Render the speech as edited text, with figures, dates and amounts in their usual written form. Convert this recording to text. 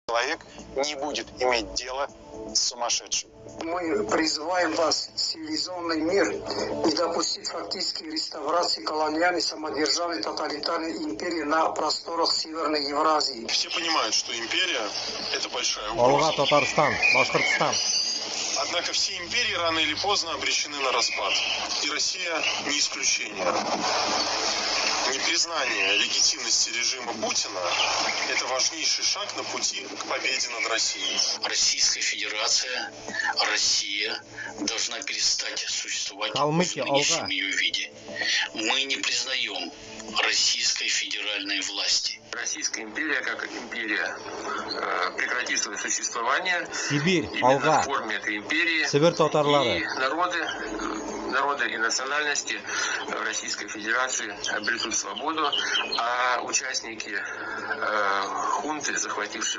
человек не будет иметь дело с сумасшедшим. Мы призываем вас, цивилизованный мир, не допустить фактической реставрации колониальной самодержавной тоталитарной империи на просторах Северной Евразии. Все понимают, что империя – это большая Алга, угроза. Татарстан, Башкортостан. Однако все империи рано или поздно обречены на распад. И Россия не исключение. Непризнание легитимности режима Путина – это важнейший шаг на пути к победе над Россией. Российская Федерация, Россия должна перестать существовать Калмыкия, в нынешнем Алга. ее виде. Мы не признаем российской федеральной власти. Российская империя, как империя, прекратит свое существование. Сибирь, Именно Алга. в форме этой империи. Сибирь татарлары. И народы и национальности в Российской Федерации обретут свободу, а участники хунты, захватившие